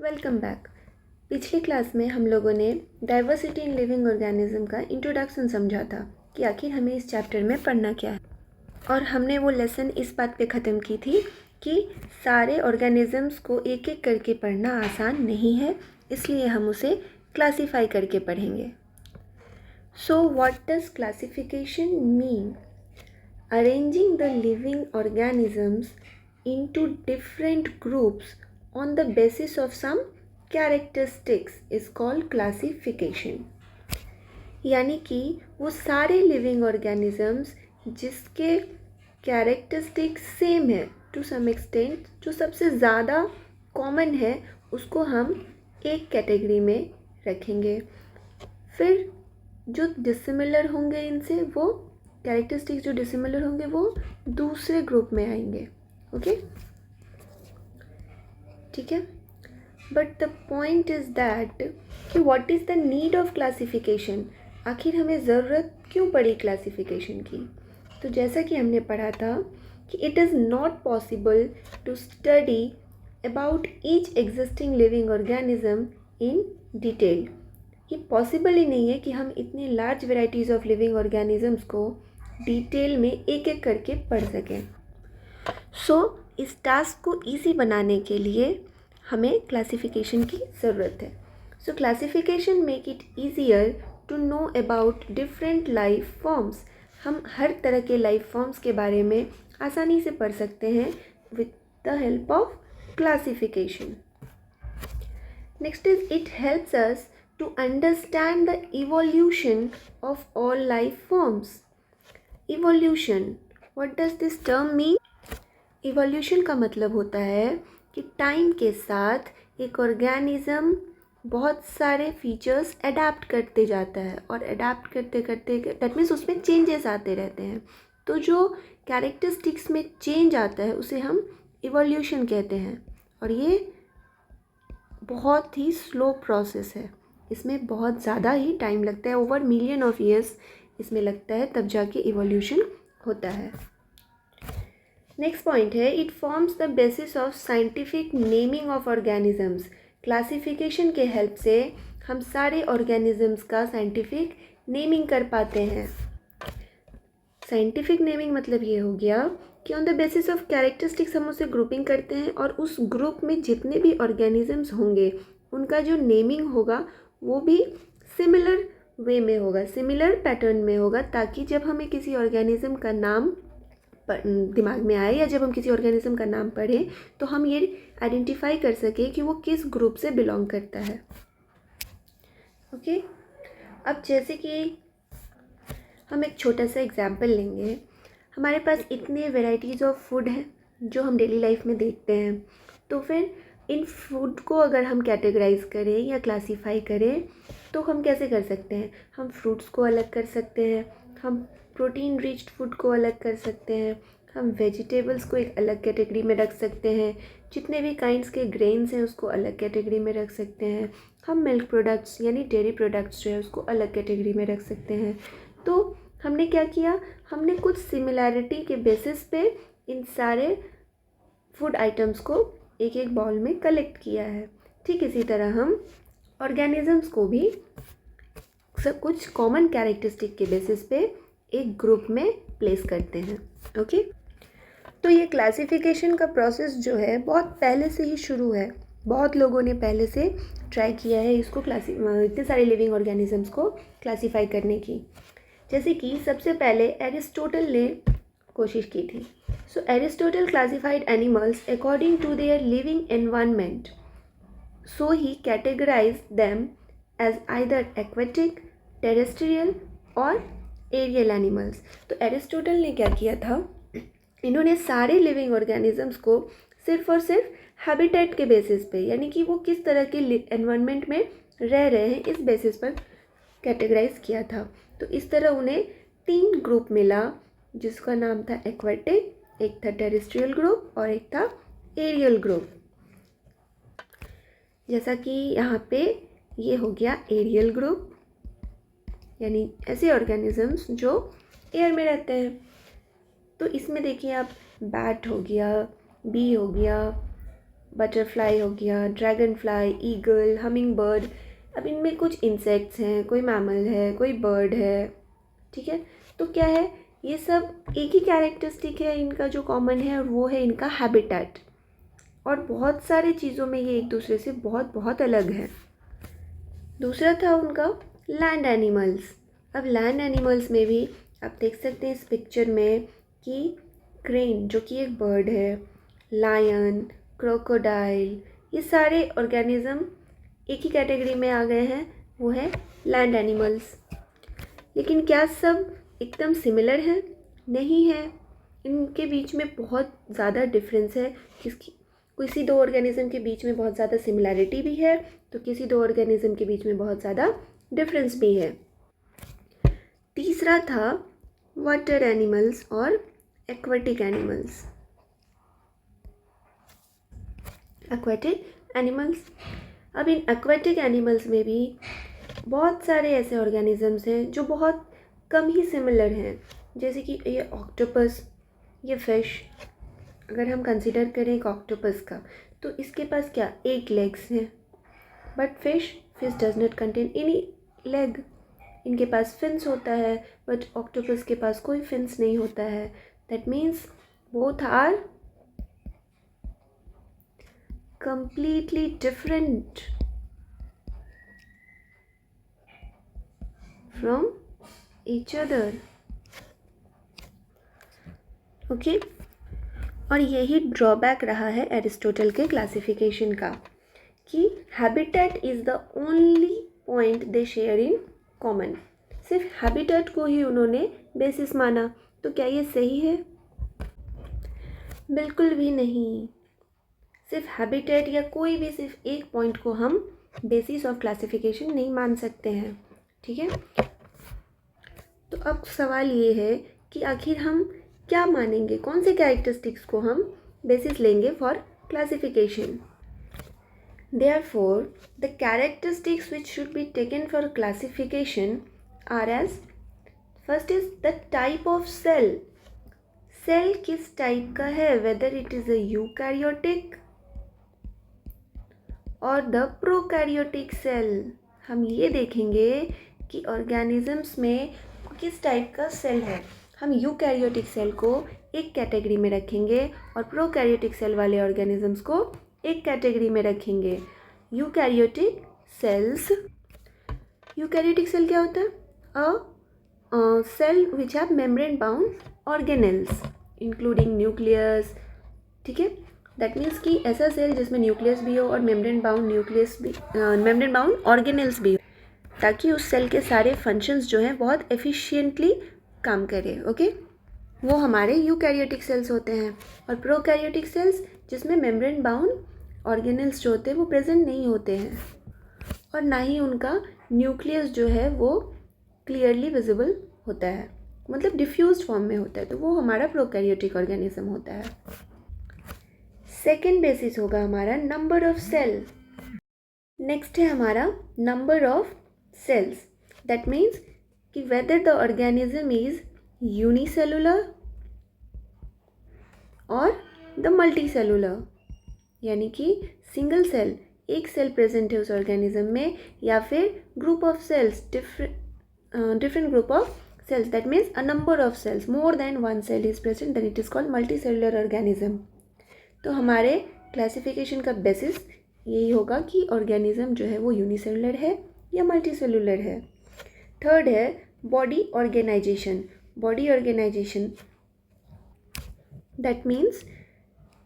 Welcome back. पिछली class में हम लोगों ने डाइवर्सिटी इन लिविंग ऑर्गेनिज्म का इंट्रोडक्शन समझा था कि आखिर हमें इस चैप्टर में पढ़ना क्या है, और हमने वो लेसन इस बात पे ख़त्म की थी कि सारे ऑर्गेनिजम्स को एक एक करके पढ़ना आसान नहीं है, इसलिए हम उसे क्लासीफाई करके पढ़ेंगे। So what does classification mean? Arranging the living organisms into different groups on the basis of some characteristics is called classification। यानी कि वो सारे लिविंग ऑर्गेनिजम्स जिसके कैरेक्टरिस्टिक्स सेम है टू सम एक्सटेंट, जो सबसे ज़्यादा कॉमन है, उसको हम एक कैटेगरी में रखेंगे। फिर जो डिसिमिलर होंगे इनसे, वो कैरेक्टरिस्टिक्स जो डिसिमिलर होंगे वो दूसरे ग्रुप में आएंगे। ओके, ठीक है। But the point is that कि what is the need of classification? आखिर हमें ज़रूरत क्यों पड़ी क्लासिफिकेशन की? तो जैसा कि हमने पढ़ा था कि it is not possible to study about each existing living organism in detail. ये पॉसिबल ही नहीं है कि हम इतने large varieties of living organisms को डिटेल में एक एक करके पढ़ सकें। सो इस टास्क को इजी बनाने के लिए हमें क्लासिफिकेशन की ज़रूरत है। So classification make it easier to know about different life forms. हम हर तरह के लाइफ फॉर्म्स के बारे में आसानी से पढ़ सकते हैं with the help of classification. Next is it helps us to understand the evolution of all life forms. Evolution, what does this term mean? Evolution का मतलब होता है कि टाइम के साथ एक ऑर्गेनिज्म बहुत सारे फीचर्स अडेप्ट करते जाता है, और अडेप्ट करते करते दैट मीन्स उसमें चेंजेस आते रहते हैं। तो जो कैरेक्टरिस्टिक्स में चेंज आता है उसे हम इवोल्यूशन कहते हैं, और ये बहुत ही स्लो प्रोसेस है। इसमें बहुत ज़्यादा ही टाइम लगता है, ओवर मिलियन ऑफ ईयर्स इसमें लगता है, तब जाके इवोल्यूशन होता है। नेक्स्ट पॉइंट है it forms the basis of scientific naming of organisms. Classification के हेल्प से हम सारे ऑर्गेनिजम्स का साइंटिफिक नेमिंग कर पाते हैं। साइंटिफिक नेमिंग मतलब ये हो गया कि on the basis of characteristics हम उसे ग्रुपिंग करते हैं, और उस ग्रुप में जितने भी ऑर्गेनिजम्स होंगे उनका जो नेमिंग होगा वो भी सिमिलर वे में होगा, सिमिलर पैटर्न में होगा, ताकि जब हमें किसी ऑर्गेनिज्म का नाम दिमाग में आए या जब हम किसी ऑर्गेनिज्म का नाम पढ़ें तो हम ये आइडेंटिफाई कर सकें कि वो किस ग्रुप से बिलोंग करता है। ओके, अब जैसे कि हम एक छोटा सा एग्जाम्पल लेंगे। हमारे पास इतने वेराइटीज़ ऑफ फूड हैं जो हम डेली लाइफ में देखते हैं, तो फिर इन फूड को अगर हम कैटेगराइज करें या क्लासीफाई करें तो हम कैसे कर सकते हैं? हम फ्रूट्स को अलग कर सकते हैं, हम प्रोटीन रिच्ड फूड को अलग कर सकते हैं, हम वेजिटेबल्स को एक अलग कैटेगरी में रख सकते हैं, जितने भी काइंड्स के ग्रेन्स हैं उसको अलग कैटेगरी में रख सकते हैं, हम मिल्क प्रोडक्ट्स यानी डेयरी प्रोडक्ट्स जो है उसको अलग कैटेगरी में रख सकते हैं। तो हमने क्या किया? हमने कुछ सिमिलैरिटी के बेसिस पे इन सारे फूड आइटम्स को एक एक बाउल में कलेक्ट किया है। ठीक इसी तरह हम ऑर्गेनिजम्स को भी सब कुछ कॉमन कैरेक्टरिस्टिक के बेसिस पे एक ग्रुप में प्लेस करते हैं। ओके, तो ये क्लासिफिकेशन का प्रोसेस जो है बहुत पहले से ही शुरू है। बहुत लोगों ने पहले से ट्राई किया है इसको इतने सारे लिविंग ऑर्गेनिजम्स को क्लासीफाई करने की। जैसे कि सबसे पहले एरिस्टोटल ने कोशिश की थी। So Aristotle classified animals according to their living environment. So he categorized them as either aquatic, terrestrial or aerial animals. तो एरिस्टोटल ने क्या किया था? इन्होंने सारे लिविंग ऑर्गेनिजम्स को सिर्फ और सिर्फ हैबिटेट के बेसिस पे, यानी कि वो किस तरह के एनवायरनमेंट में रह रहे हैं, इस बेसिस पर कैटेगराइज किया था। तो इस तरह उन्हें 3 ग्रुप मिला, जिसका नाम था एक्वाटिक, एक था टेरेस्ट्रियल ग्रुप और एक था एरियल ग्रुप। जैसा कि यहाँ पे ये हो गया एरियल ग्रुप, यानी ऐसे ऑर्गेनिजम्स जो एयर में रहते हैं। तो इसमें देखिए आप, बैट हो गया, बी हो गया, बटरफ्लाई हो गया, dragon fly, eagle, humming bird. अब इनमें कुछ इंसेक्ट्स हैं, कोई मैमल है, कोई बर्ड है, ठीक है। तो क्या है, ये सब एक ही कैरेक्टरिस्टिक है इनका जो कॉमन है, और वो है इनका हैबिटेट। और बहुत सारी चीज़ों में ये एक दूसरे से बहुत बहुत अलग है। दूसरा था उनका लैंड एनिमल्स। अब लैंड एनिमल्स में भी आप देख सकते हैं इस पिक्चर में कि क्रेन जो कि एक बर्ड है, लायन, क्रोकोडाइल, ये सारे ऑर्गेनिज्म एक ही कैटेगरी में आ गए हैं, वो है लैंड एनिमल्स। लेकिन क्या सब एकदम सिमिलर है? नहीं है, इनके बीच में बहुत ज़्यादा डिफरेंस है। किसी दो ऑर्गेनिज्म के बीच में बहुत ज़्यादा सिमिलैरिटी भी है, तो किसी दो ऑर्गेनिज्म के बीच में बहुत ज़्यादा डिफरेंस भी है। तीसरा था वाटर एनिमल्स और एक्वेटिक एनिमल्स। एक्वेटिक एनिमल्स, अब इन एक्वेटिक एनिमल्स में भी बहुत सारे ऐसे ऑर्गेनिजम्स हैं जो बहुत कम ही सिमिलर हैं, जैसे कि ये ऑक्टोपस, ये फिश। अगर हम कंसिडर करें एक ऑक्टोपस का, तो इसके पास क्या 8 लेग्स हैं, but fish does not contain any leg. इनके पास फिन्स होता है, बट ऑक्टोपस के पास कोई फिन्स नहीं होता है। That means both are completely different from each other. Okay, और यही ड्रॉबैक रहा है एरिस्टोटल के क्लासिफिकेशन का, कि habitat is the only point they share in common. सिर्फ हैबिटेट को ही उन्होंने बेसिस माना। तो क्या ये सही है? बिल्कुल भी नहीं। सिर्फ हैबिटेट या कोई भी सिर्फ एक पॉइंट को हम बेसिस ऑफ क्लासिफिकेशन नहीं मान सकते हैं, ठीक है। तो अब सवाल ये है कि आखिर हम क्या मानेंगे, कौन से कैरेक्टरिस्टिक्स को हम बेसिस लेंगे for classification. Therefore, the characteristics which should be taken for classification are as, first is the type of cell. Cell किस टाइप का है, whether it is a eukaryotic और द प्रोकैरियोटिक सेल। हम ये देखेंगे कि ऑर्गेनिजम्स में किस टाइप का सेल है। हम यूकैरियोटिक सेल को एक कैटेगरी में रखेंगे और प्रोकैरियोटिक सेल वाले ऑर्गेनिजम्स को एक कैटेगरी में रखेंगे। यूकैरियोटिक सेल्स, यूकैरियोटिक सेल क्या होता है? A cell which have membrane bound organelles including nucleus, ठीक है। दैट मीन्स कि ऐसा सेल जिसमें न्यूक्लियस भी हो और मेम्ब्रेन बाउंड ऑर्गेनेल्स भी हो, ताकि उस सेल के सारे फंक्शंस जो हैं बहुत एफिशिएंटली काम करें। ओके, वो हमारे यूकैरियोटिक सेल्स होते हैं। और प्रोकैरियोटिक सेल्स जिसमें मेम्ब्रेन बाउंड ऑर्गेनेल्स जो होते हैं वो प्रेजेंट नहीं होते हैं, और ना ही उनका न्यूक्लियस जो है वो क्लियरली विजिबल होता है, मतलब डिफ्यूज्ड फॉर्म में होता है। तो वो हमारा प्रोकैरियोटिक ऑर्गेनिज्म होता है। सेकेंड बेसिस होगा हमारा नंबर ऑफ सेल। नेक्स्ट है हमारा number of cells. That means कि whether the organism is unicellular और द मल्टीसेलुलर, यानी कि सिंगल सेल, एक सेल प्रेजेंट है उस ऑर्गेनिज्म में, या फिर group of cells, different group of cells. That means a number of cells, more than one cell is present, then it is called multicellular organism. तो हमारे क्लासिफिकेशन का basis यही होगा कि ऑर्गेनिज्म जो है वो यूनिसेलुलर है या मल्टीसेलुलर है। थर्ड है body organisation. Body organisation that means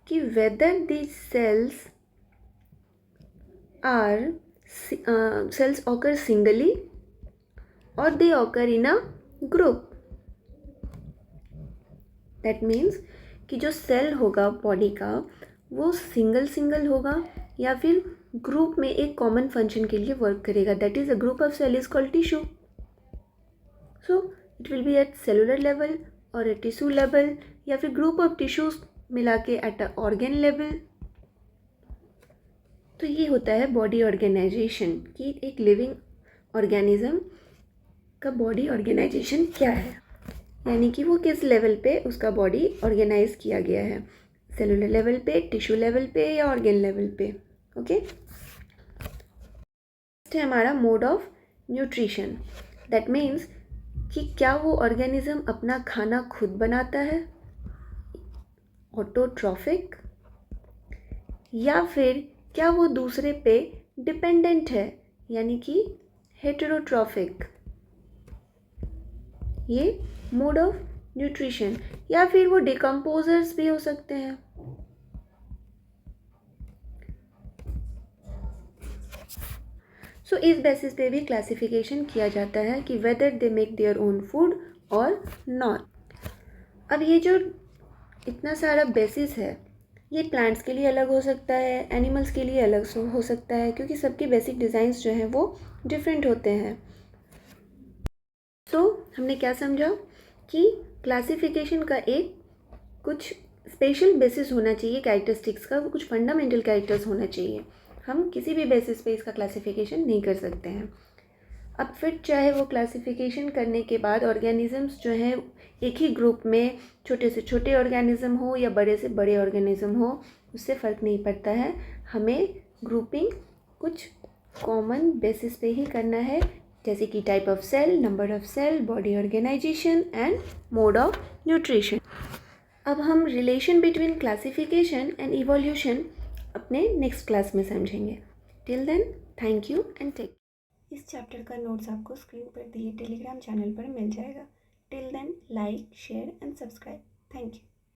कि whether these cells are cells occur singly और they occur in a group. That means कि जो सेल होगा बॉडी का वो सिंगल होगा या फिर ग्रुप में एक कॉमन फंक्शन के लिए वर्क करेगा। That is a group of cell is called tissue. So it will be at cellular level और एट टिश्यू लेवल, या फिर ग्रुप ऑफ टिश्यूज मिला के एट अ ऑर्गेन लेवल। तो ये होता है बॉडी ऑर्गेनाइजेशन, कि एक लिविंग ऑर्गेनिज्म का बॉडी ऑर्गेनाइजेशन क्या है, यानी कि वो किस लेवल पे उसका बॉडी ऑर्गेनाइज किया गया है। सेलुलर लेवल पे, टिश्यू लेवल पे या ऑर्गेन लेवल पे। ओके, है हमारा mode of nutrition. That means कि क्या वो ऑर्गेनिज्म अपना खाना खुद बनाता है, ऑटोट्रॉफिक, या फिर क्या वो दूसरे पे डिपेंडेंट है, यानी कि हेटेरोट्रॉफिक। ये मोड ऑफ न्यूट्रिशन, या फिर वो डिकम्पोजर्स भी हो सकते हैं। सो इस बेसिस पे भी क्लासिफिकेशन किया जाता है कि whether they make their own food और नॉट। अब ये जो इतना सारा बेसिस है, ये प्लांट्स के लिए अलग हो सकता है, एनिमल्स के लिए अलग हो सकता है, क्योंकि सबके बेसिक डिज़ाइंस जो हैं वो डिफरेंट होते हैं। तो हमने क्या समझा कि क्लासिफिकेशन का एक कुछ स्पेशल बेसिस होना चाहिए, कैरेक्टरिस्टिक्स का कुछ फंडामेंटल कैरेक्टर्स होना चाहिए। हम किसी भी बेसिस पे इसका क्लासिफिकेशन नहीं कर सकते हैं। अब फिर चाहे वो क्लासिफिकेशन करने के बाद ऑर्गेनिजम्स जो हैं एक ही ग्रुप में, छोटे से छोटे ऑर्गेनिज्म हो या बड़े से बड़े ऑर्गेनिज्म हो, उससे फ़र्क नहीं पड़ता है। हमें ग्रुपिंग कुछ कॉमन बेसिस पे ही करना है, जैसे कि type of cell, number of cell, body organisation and mode of nutrition. अब हम relation between classification and evolution अपने नेक्स्ट क्लास में समझेंगे। Till then, thank you and take. इस चैप्टर का नोट्स आपको स्क्रीन पर दिए टेलीग्राम चैनल पर मिल जाएगा। Till then, like, share and subscribe. Thank you.